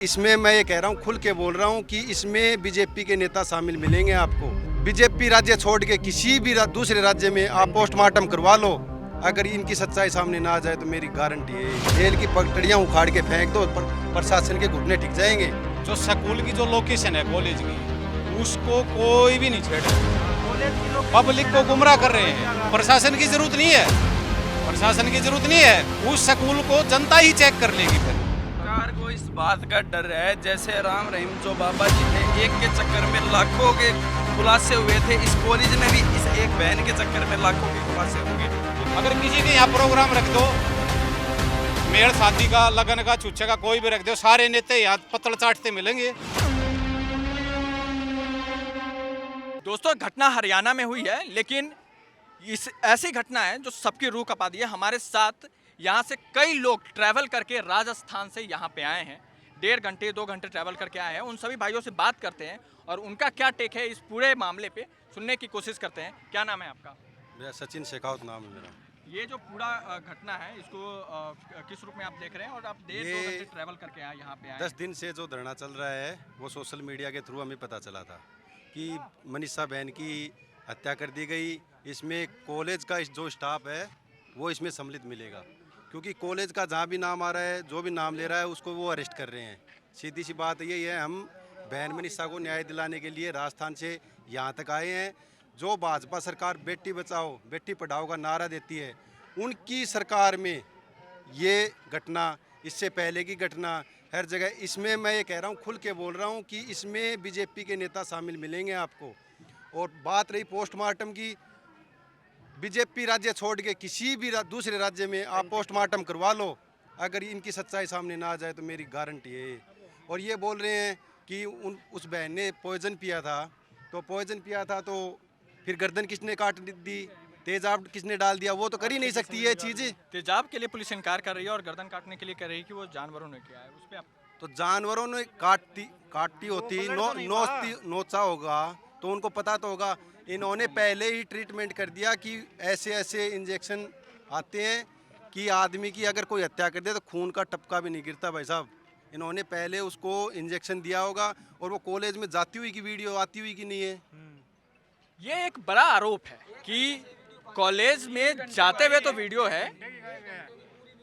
इसमें मैं ये कह रहा हूँ, खुल के बोल रहा हूँ कि इसमें बीजेपी के नेता शामिल मिलेंगे आपको। बीजेपी राज्य छोड़ के किसी भी दूसरे राज्य में आप पोस्टमार्टम करवा लो, अगर इनकी सच्चाई सामने ना आ जाए तो मेरी गारंटी है जेल की पगड़ियाँ उखाड़ के फेंक दो, प्रशासन के घुटने टिक जाएंगे। जो स्कूल की जो लोकेशन है कॉलेज की, उसको कोई भी नहीं छेड़, पब्लिक को गुमराह कर रहे हैं। प्रशासन की जरूरत नहीं है, प्रशासन की जरूरत नहीं है, उस स्कूल को जनता ही चेक कर लेगी। फिर सरकार को इस बात का डर है, जैसे राम रहीम जो बाबा जी थे, एक के चक्कर में लाखों के खुलासे हुए थे, इस कॉलेज में भी इस एक बहन के चक्कर में लाखों के खुलासे होंगे। अगर किसी के यहाँ प्रोग्राम रख दो, मेल शादी का, लगन का, छुच्छे का, कोई भी रख दो, सारे नेता यहाँ पत्थर चाटते मिलेंगे। दोस्तों, घटना हरियाणा में हुई है, लेकिन इस ऐसी घटना है जो सबकी रूह कपा दी है। हमारे साथ यहाँ से कई लोग ट्रैवल करके राजस्थान से यहाँ पे आए हैं, 1.5 घंटे 2 घंटे ट्रैवल करके आए हैं। उन सभी भाइयों से बात करते हैं और उनका क्या टेक है इस पूरे मामले पे सुनने की कोशिश करते हैं। क्या नाम है आपका? मेरा सचिन शेखावत नाम है मेरा। ये जो पूरा घटना है, इसको किस रूप में आप देख रहे हैं और आप 1.5-2 घंटे ट्रैवल करके आए यहाँ पे आए? 10 दिन से जो धरना चल रहा है वो सोशल मीडिया के थ्रू हमें पता चला था कि मनीषा बहन की हत्या कर दी गई। इसमें कॉलेज का जो स्टाफ है वो इसमें सम्मिलित मिलेगा, क्योंकि कॉलेज का जहाँ भी नाम आ रहा है, जो भी नाम ले रहा है उसको वो अरेस्ट कर रहे हैं। सीधी सी बात यही है, हम बहन मनीषा को न्याय दिलाने के लिए राजस्थान से यहाँ तक आए हैं। जो भाजपा सरकार बेटी बचाओ बेटी पढ़ाओ का नारा देती है, उनकी सरकार में ये घटना, इससे पहले की घटना, हर जगह इसमें मैं ये कह रहा हूँ, खुल के बोल रहा हूँ कि इसमें बीजेपी के नेता शामिल मिलेंगे आपको। और बात रही पोस्टमार्टम की, बीजेपी राज्य छोड़ के किसी भी दूसरे राज्य में आप पोस्टमार्टम करवा लो, अगर इनकी सच्चाई सामने ना आ जाए तो मेरी गारंटी है। और ये बोल रहे हैं कि उस बहन ने पॉइजन पिया था, तो पॉइजन पिया था तो फिर गर्दन किसने काट दी, तेजाब किसने डाल दिया, वो तो कर ही नहीं सकती ये चीज़ें। तेजाब के लिए पुलिस इनकार कर रही है और गर्दन काटने के लिए कह रही है कि वो जानवरों ने किया है। उस पे आप तो जानवरों ने काटती होती, नोचा होगा तो उनको पता तो होगा। इन्होंने पहले ही ट्रीटमेंट कर दिया कि ऐसे ऐसे इंजेक्शन आते हैं कि आदमी की अगर कोई हत्या कर दे तो खून का टपका भी नहीं गिरता भाई साहब। इन्होंने पहले उसको इंजेक्शन दिया होगा। और वो कॉलेज में जाती हुई की वीडियो आती हुई की नहीं है। ये एक बड़ा आरोप है कि कॉलेज में जाते हुए तो वीडियो है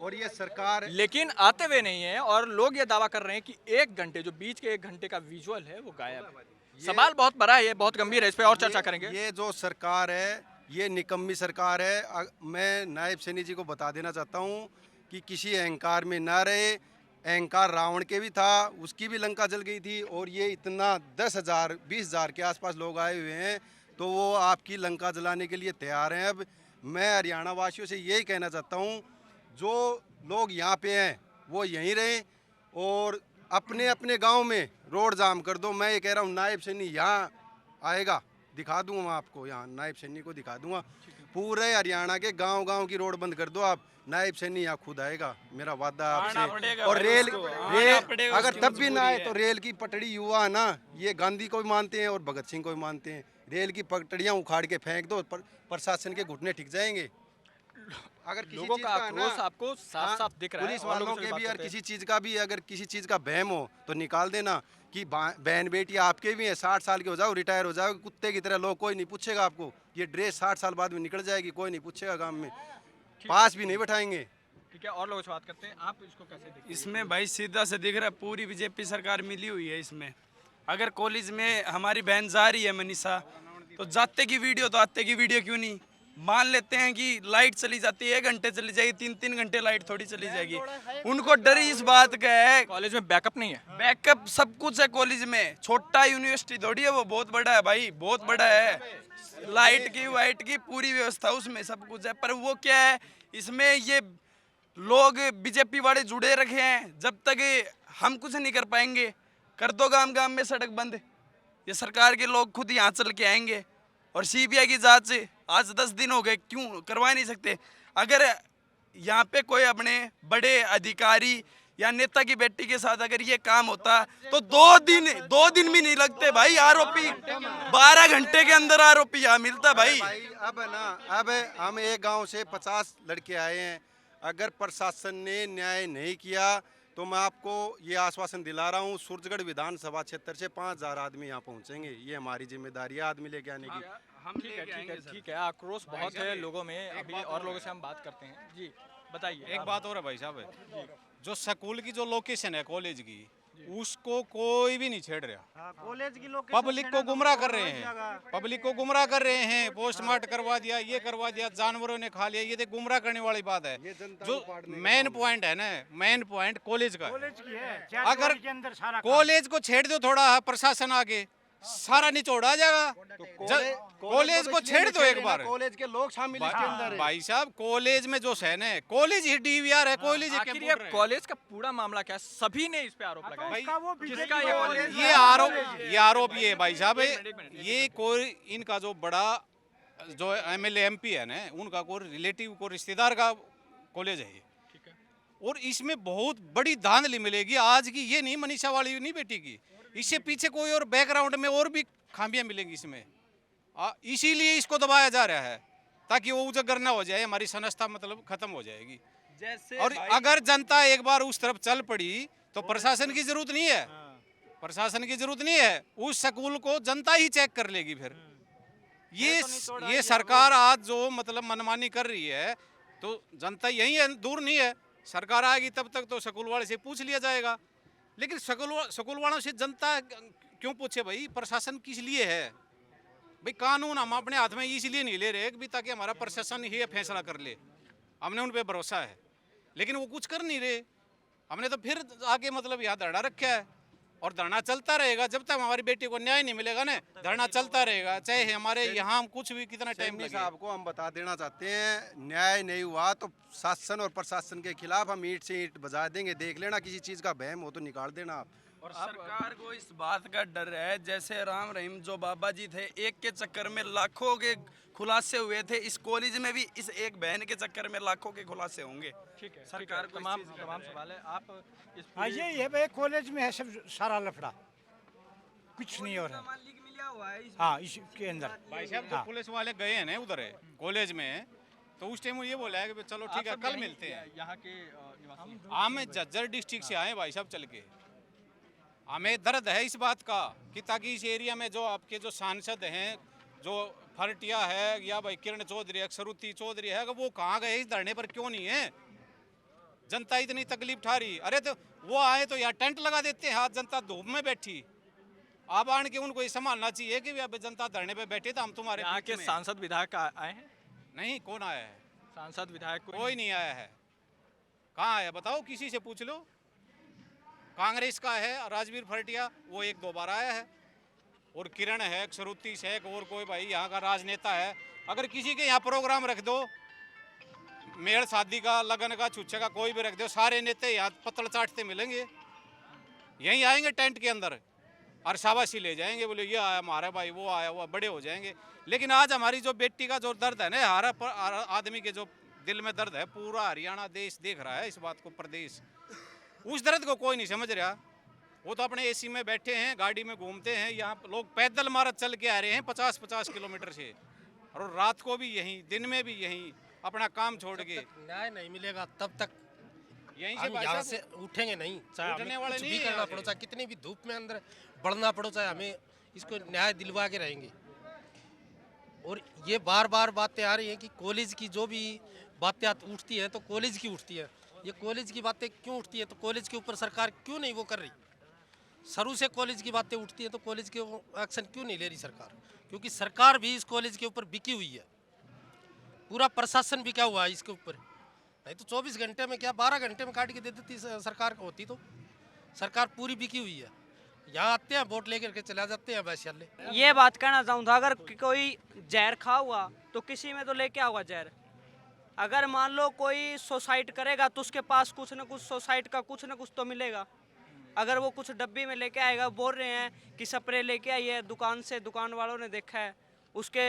और ये सरकार लेकिन आते हुए नहीं है, और लोग ये दावा कर रहे हैं कि 1 घंटे, जो बीच के 1 घंटे का विजुअल है वो गायब है। सवाल बहुत बड़ा है, ये बहुत गंभीर है, इस पे और चर्चा करेंगे। ये जो सरकार है ये निकम्मी सरकार है। मैं नायब सैनी जी को बता देना चाहता हूँ कि किसी अहंकार में ना रहे। अहंकार रावण के भी था, उसकी भी लंका जल गई थी। और ये इतना 10,000 20,000 के आसपास लोग आए हुए हैं, तो वो आपकी लंका जलाने के लिए तैयार हैं। अब मैं हरियाणा वासियों से यही कहना चाहता हूँ, जो लोग यहाँ पे हैं वो यहीं रहें और अपने अपने गांव में रोड जाम कर दो। मैं ये कह रहा हूँ, नायब सैनी यहाँ आएगा, दिखा दूंगा मैं आपको, यहाँ नायब सैनी को दिखा दूंगा। पूरे हरियाणा के गांव की रोड बंद कर दो आप, नायब सैनी यहाँ खुद आएगा, मेरा वादा आपसे। और रेल अगर तब भी ना आए तो रेल की पटड़ी युवा है ना, ये गांधी को भी मानते हैं और भगत सिंह को भी मानते हैं। रेल की पटड़ियाँ उखाड़ के फेंक दो, प्रशासन के घुटने टिक जाएंगे। अगर किसी लोगों चीज का आक्रोश आपको साफ साफ दिख रहा है। पुलिस वालों के भी, अगर किसी चीज़ का भी, अगर किसी चीज़ का बहम हो तो निकाल देना कि बहन बेटी आपके भी हैं, 60 साल के हो जाओ, रिटायर हो जाओ, कुत्ते की तरह लोग, कोई नहीं पूछेगा आपको। ये ड्रेस 60 साल बाद में निकल जाएगी, कोई नहीं पूछेगा गाँव में, पास भी नहीं बैठाएंगे। ठीक है, और लोगों से बात करते हैं। आप इसको कैसे देखते हैं? इसमें भाई सीधा से दिख रहा है पूरी बीजेपी सरकार मिली हुई है इसमें। अगर कॉलेज में हमारी बहन जा रही है मनीषा, तो जाते की वीडियो तो आते की वीडियो क्यों नहीं? मान लेते हैं कि लाइट चली जाती है, 1 घंटे चली जाएगी, 3-3 घंटे लाइट थोड़ी चली जाएगी। उनको डर इस बात का है, कॉलेज में बैकअप नहीं है। बैकअप सब कुछ है कॉलेज में, छोटा यूनिवर्सिटी थोड़ी है वो, बहुत बड़ा है भाई, बहुत बड़ा है। लाइट की वाइट की पूरी व्यवस्था उसमें सब कुछ है। पर वो क्या है, इसमें ये लोग बीजेपी वाले जुड़े रखे हैं। जब तक हम कुछ नहीं कर पाएंगे, कर दो गांव में सड़क बंद, ये सरकार के लोग खुद यहाँ चल के आएंगे। और सीबीआई की जांच आज 10 दिन हो गए, क्यों करवा नहीं सकते? अगर यहाँ पे कोई अपने बड़े अधिकारी या नेता की बेटी के साथ अगर ये काम होता तो 2 दिन भी नहीं लगते भाई। आरोपी 12 घंटे के अंदर आरोपी यहाँ मिलता भाई। अब हम एक गांव से 50 लड़के आए हैं। अगर प्रशासन ने न्याय नहीं किया तो मैं आपको ये आश्वासन दिला रहा हूँ, सूरजगढ़ विधानसभा क्षेत्र से 5000 आदमी यहाँ पहुँचेंगे। ये हमारी जिम्मेदारी है आदमी लेके आने की। हम ठीक है लेके ठीक है आएंगे सर। ठीक है, आक्रोश बहुत है लोगों में। अभी और लोगों से हम बात करते हैं। जी बताइए। एक आप- बात और है भाई साहब, जो स्कूल की जो लोकेशन है कॉलेज की, उसको कोई भी नहीं छेड़ रहा। कॉलेज की लोकेशन पब्लिक को गुमराह कर रहे हैं, पब्लिक को गुमराह कर रहे हैं। पोस्टमार्टम करवा दिया, ये करवा दिया, जानवरों ने खा लिया। ये तो गुमराह करने वाली बात है। जो मेन पॉइंट है ना, मेन पॉइंट कॉलेज का है। कॉलेज की है। अगर के अंदर सारा कॉलेज को छेड़ दो थोड़ा, प्रशासन आगे सारा निचोड़ आ जाएगा। कॉलेज को छेड़ दो एक बार। कॉलेज के लोग शामिल इसके अंदर हैं। भाई साहब, कॉलेज में जो है ना, कॉलेज ही डीवीआर है, कॉलेज ही आखिर ये कंप्यूटर है। कॉलेज का पूरा मामला क्या है? सभी ने इस पे आरोप लगाया। भाई, का वो किसका ये कॉलेज? ये आरोप ये भाई साहब, ये कोई इनका जो बड़ा जो एमएलए एमपी है ना, उनका कोई रिलेटिव को रिश्तेदार का कॉलेज है ये। ठीक है। और इसमें बहुत बड़ी धांधली मिलेगी आज की। ये नहीं मनीषा वाली नहीं बेटी की, इससे पीछे कोई और बैकग्राउंड में और भी खामियां मिलेंगी इसमें। इसीलिए इसको दबाया जा रहा है, ताकि वो उजागर ना हो जाए, हमारी संस्था मतलब खत्म हो जाएगी। जैसे और अगर जनता एक बार उस तरफ चल पड़ी तो प्रशासन की जरूरत नहीं है, प्रशासन की जरूरत नहीं है। उस स्कूल को जनता ही चेक कर लेगी फिर। ये सरकार आज जो मतलब मनमानी कर रही है, तो जनता यही है, दूर नहीं है। सरकार आएगी तब तक तो स्कूल वाले से पूछ लिया जाएगा। लेकिन स्कूल वालों से जनता क्यों पूछे भाई? प्रशासन किस लिए है भाई? कानून हम अपने हाथ में इसलिए नहीं ले रहे कि ताकि हमारा प्रशासन ही फैसला कर ले। हमने उन पे भरोसा है, लेकिन वो कुछ कर नहीं रहे। हमने तो फिर आके मतलब यहाँ धरना रखा है, और धरना चलता रहेगा जब तक हमारी बेटी को न्याय नहीं मिलेगा ना। धरना चलता रहेगा, चाहे हमारे यहाँ हम कुछ भी कितना टाइम सैनी लगे। साहब को हम बता देना चाहते हैं, न्याय नहीं हुआ तो शासन और प्रशासन के खिलाफ हम ईंट से ईंट बजा देंगे। देख लेना, किसी चीज़ का बहम हो तो निकाल देना आप। और सरकार को इस बात का डर है, जैसे राम रहीम जो बाबा जी थे, एक के चक्कर में लाखों के खुलासे हुए थे, इस कॉलेज में भी इस एक बहन के चक्कर में लाखों के खुलासे होंगे। ठीक है सरकार को इस तमाम चीज़ का तमाम डर है। सवाल है। आप इस हाँ पूरी- यही है भाई, कॉलेज में है सब सारा लफड़ा, कुछ नहीं हो रहा। मालिक मिला हुआ है हाँ इसके अंदर। भाई साहब, जो पुलिस वाले गए हैं ना उधर कॉलेज में, तो उस टाइम ये बोला है कि चलो ठीक है, आप सब कल यहीं- मिलते हैं। यहाँ के निवासी हैं। हम झज्जर डिस्ट्रिक्ट से आए भाई साहब चल के। हमें दर्द है इस बात का कि ताकि इस एरिया में जो आपके जो सांसद हैं, जो फरटिया है या भाई किरण चौधरी है, सरुति चौधरी है, वो कहाँ गए? इस धरने पर क्यों नहीं है? जनता इतनी तकलीफ उठा रही। अरे तो वो आए तो यहाँ टेंट लगा देते हैं, आज जनता धूप में बैठी। आप आन के उनको ये संभालना चाहिए कि अब जनता धरने पे बैठे तो हम तुम्हारे यहाँ बीच के में। सांसद विधायक आए हैं? नहीं, कौन आया है? सांसद विधायक कोई नहीं आया है। कहाँ आया बताओ, किसी से पूछ लो। कांग्रेस का है राजवीर फरटिया, वो एक दो बार आया है, और किरण है, सरुति शेख, और कोई भाई यहाँ का राजनेता है। अगर किसी के यहाँ प्रोग्राम रख दो, मेल शादी का, लगन का, छुच्छे का, कोई भी रख दो, सारे नेता यहाँ पत्तल चाटते मिलेंगे। यहीं आएंगे टेंट के अंदर और शाबाशी ले जाएंगे, बोले ये आया हमारा भाई, वो आया, वो बड़े हो जाएंगे। लेकिन आज हमारी जो बेटी का जो दर्द है ना, हर आदमी के जो दिल में दर्द है, पूरा हरियाणा देश देख रहा है इस बात को, प्रदेश। उस दर्द को कोई नहीं समझ रहा। वो तो अपने एसी में बैठे हैं, गाड़ी में घूमते हैं। यहाँ लोग पैदल मार्च चल के आ रहे हैं 50-50 किलोमीटर से, और रात को भी यहीं, दिन में भी यहीं, अपना काम छोड़ के। न्याय नहीं मिलेगा तब तक यहीं से हम भाई यहाँ साहब से उठेंगे नहीं। चाहे उठने हमें वाले कुछ नहीं भी हैं करना यहाँ पड़ो, से। चाहे कितनी भी धूप में अंदर बढ़ना पड़ो, चाहे हमें इसको न्याय दिलवा के रहेंगे। और ये बार बार बातें आ रही हैं कि कॉलेज की जो भी बातें उठती हैं तो कॉलेज की उठती है। ये कॉलेज की बातें क्यों उठती है? तो कॉलेज के ऊपर सरकार क्यों नहीं वो कर रही? शुरू से कॉलेज की बातें उठती है तो कॉलेज के एक्शन क्यों नहीं ले रही सरकार? क्योंकि सरकार भी इस कॉलेज के ऊपर बिकी हुई है, पूरा प्रशासन बिका हुआ है इसके ऊपर। नहीं तो 24 घंटे में क्या 12 घंटे में काट के दे देती सरकार को होती, तो सरकार पूरी बिकी हुई है। यहाँ आते हैं वोट लेकर के चला जाते हैं वैश्यालय। ये बात कहना चाहूँ था, अगर कोई जहर खा हुआ तो किसी में तो लेके आऊगा जहर। अगर मान लो कोई सुसाइड करेगा तो उसके पास कुछ न कुछ सुसाइड का कुछ न कुछ तो मिलेगा। अगर वो कुछ डब्बी में लेके आएगा, बोल रहे हैं कि स्प्रे लेके आई है दुकान से, दुकान वालों ने देखा है, उसके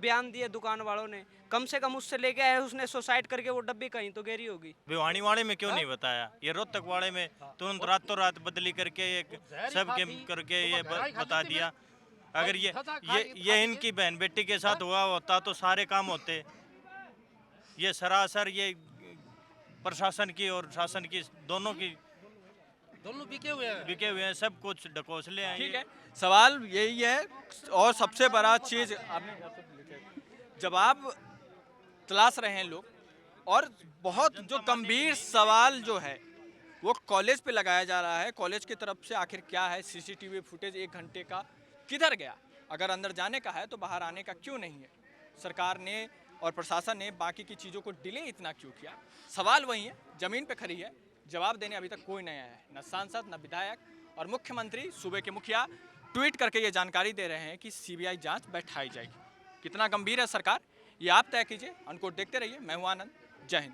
बयान दिए दुकान वालों ने, कम से कम उससे लेके आए, उसने सुसाइड करके वो डब्बी कहीं तो गिरी होगी। भिवानी वाले में क्यों नहीं बताया? ये रोहतक वाले में तुरंत रातों रात बदली करके एक सब के करके ये बता दिया। अगर ये इनकी बहन बेटी के साथ हुआ होता तो सारे काम होते। ये सरासर ये प्रशासन की और शासन की दोनों की दोनों बिके हुए हैं। बिके हुए हैं, सब कुछ ढकोसले हैं। ठीक है, सवाल यही है। और सबसे बड़ा चीज आपने जब आप तलाश रहे हैं लोग, और बहुत जो गंभीर सवाल जो है वो कॉलेज पे लगाया जा रहा है। कॉलेज की तरफ से आखिर क्या है, सीसीटीवी फुटेज 1 घंटे का किधर गया? अगर अंदर जाने का है तो बाहर आने का क्यों नहीं है? सरकार ने और प्रशासन ने बाकी की चीज़ों को डिले इतना क्यों किया? सवाल वही है, ज़मीन पे खड़ी है, जवाब देने अभी तक कोई नहीं आया है, न सांसद न विधायक। और मुख्यमंत्री, सूबे के मुखिया ट्वीट करके ये जानकारी दे रहे हैं कि सीबीआई जांच बैठाई जाएगी। कितना गंभीर है सरकार, ये आप तय कीजिए। अनकोट देखते रहिए। मैं हूं आनंद। जय हिंद।